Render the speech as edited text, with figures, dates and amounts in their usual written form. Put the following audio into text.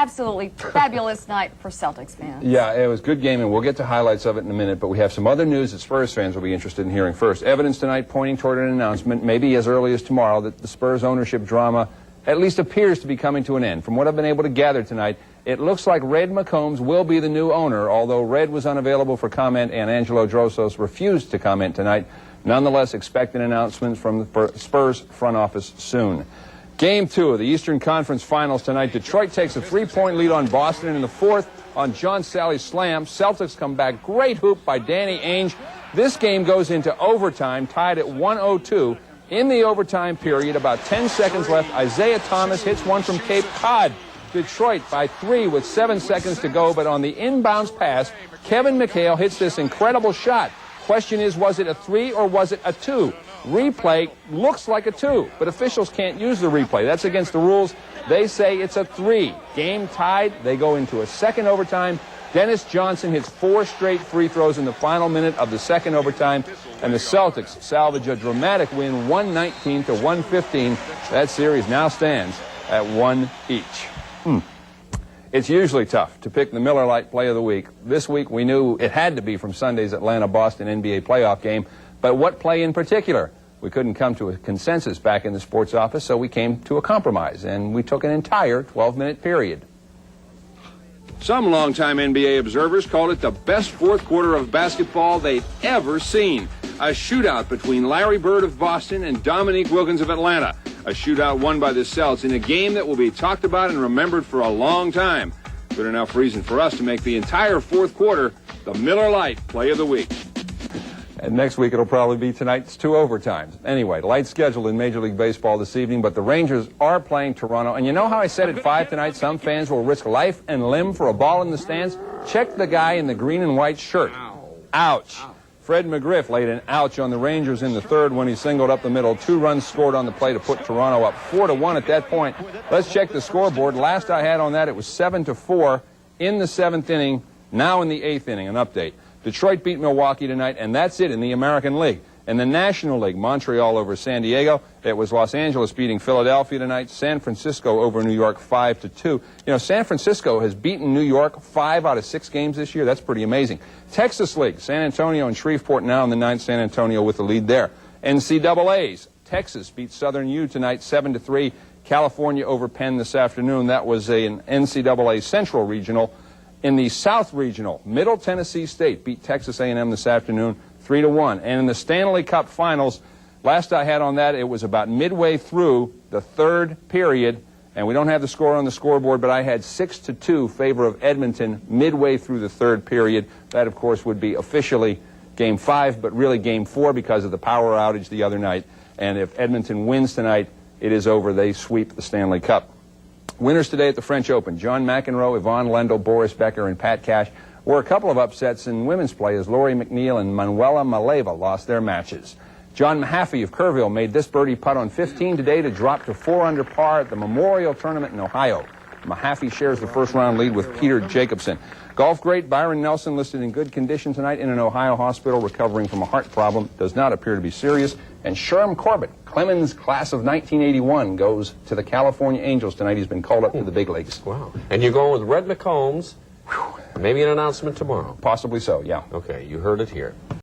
absolutely fabulous night for Celtics fans. Yeah, it was a good game, and we'll get to highlights of it in a minute, but we have some other news that Spurs fans will be interested in hearing first. Evidence tonight pointing toward an announcement, maybe as early as tomorrow, that the Spurs ownership drama at least appears to be coming to an end. From what I've been able to gather tonight, it looks like Red McCombs will be the new owner, although Red was unavailable for comment and Angelo Drosos refused to comment tonight. Nonetheless, expect an announcement from the Spurs front office soon. Game 2 of the Eastern Conference Finals tonight. Detroit takes a 3-point lead on Boston in the fourth on John Sally's slam. Celtics come back. Great hoop by Danny Ainge. This game goes into overtime, tied at 102. In the overtime period, about 10 seconds left, Isaiah Thomas hits one from Cape Cod. Detroit by 3 with 7 seconds to go, but on the inbounds pass, Kevin McHale hits this incredible shot. Question is, was it a 3 or was it a 2? Replay looks like a 2, but officials can't use the replay. That's against the rules. They say it's a 3. Game tied. They go into a second overtime. Dennis Johnson hits 4 straight free throws in the final minute of the second overtime, and the Celtics salvage a dramatic win, 119 to 115. That series now stands at 1 each. It's usually tough to pick the Miller Lite Play of the Week. This week we knew it had to be from Sunday's Atlanta-Boston NBA playoff game, but what play in particular? We couldn't come to a consensus back in the sports office, so we came to a compromise, and we took an entire 12-minute period. Some longtime NBA observers called it the best fourth quarter of basketball they'd ever seen. A shootout between Larry Bird of Boston and Dominique Wilkins of Atlanta. A shootout won by the Celts in a game that will be talked about and remembered for a long time. Good enough reason for us to make the entire fourth quarter the Miller Lite Play of the Week. And next week it'll probably be tonight's 2 overtimes. Anyway, light schedule in Major League Baseball this evening, but the Rangers are playing Toronto. And you know how I said at 5 tonight some fans will risk life and limb for a ball in the stands? Check the guy in the green and white shirt. Ouch. Fred McGriff laid an ouch on the Rangers in the third when he singled up the middle. 2 runs scored on the play to put Toronto up 4-1 at that point. Let's check the scoreboard. Last I had on that, it was 7-4 in the 7th inning. Now in the 8th inning, an update. Detroit beat Milwaukee tonight, and that's it in the American League. In the National League, Montreal over San Diego. It was Los Angeles beating Philadelphia tonight. San Francisco over New York 5-2. You know, San Francisco has beaten New York 5 out of 6 games this year. That's pretty amazing. Texas League, San Antonio and Shreveport now in the 9th. San Antonio with the lead there. NCAAs, Texas beat Southern U tonight 7-3. California over Penn this afternoon. That was an NCAA Central Regional. In the South Regional, Middle Tennessee State beat Texas A&M this afternoon 3-1. And in the Stanley Cup Finals, last I had on that, it was about midway through the 3rd period, and we don't have the score on the scoreboard, but I had 6-2 favor of Edmonton midway through the 3rd period. That, of course, would be officially Game 5, but really Game 4 because of the power outage the other night. And if Edmonton wins tonight, it is over. They sweep the Stanley Cup. Winners today at the French Open, John McEnroe, Yvonne Lendl, Boris Becker, and Pat Cash. Were a couple of upsets in women's play as Lori McNeil and Manuela Maleva lost their matches. John Mahaffey of Kerrville made this birdie putt on 15 today to drop to 4 under par at the Memorial Tournament in Ohio. Mahaffey shares the first-round lead with Peter Jacobson. Golf great Byron Nelson listed in good condition tonight in an Ohio hospital recovering from a heart problem. Does not appear to be serious. And Sherm Corbett, Clemens class of 1981, goes to the California Angels tonight. He's been called up to the big leagues. Wow. And you're going with Red McCombs. Maybe an announcement tomorrow. Possibly so, yeah. Okay, you heard it here.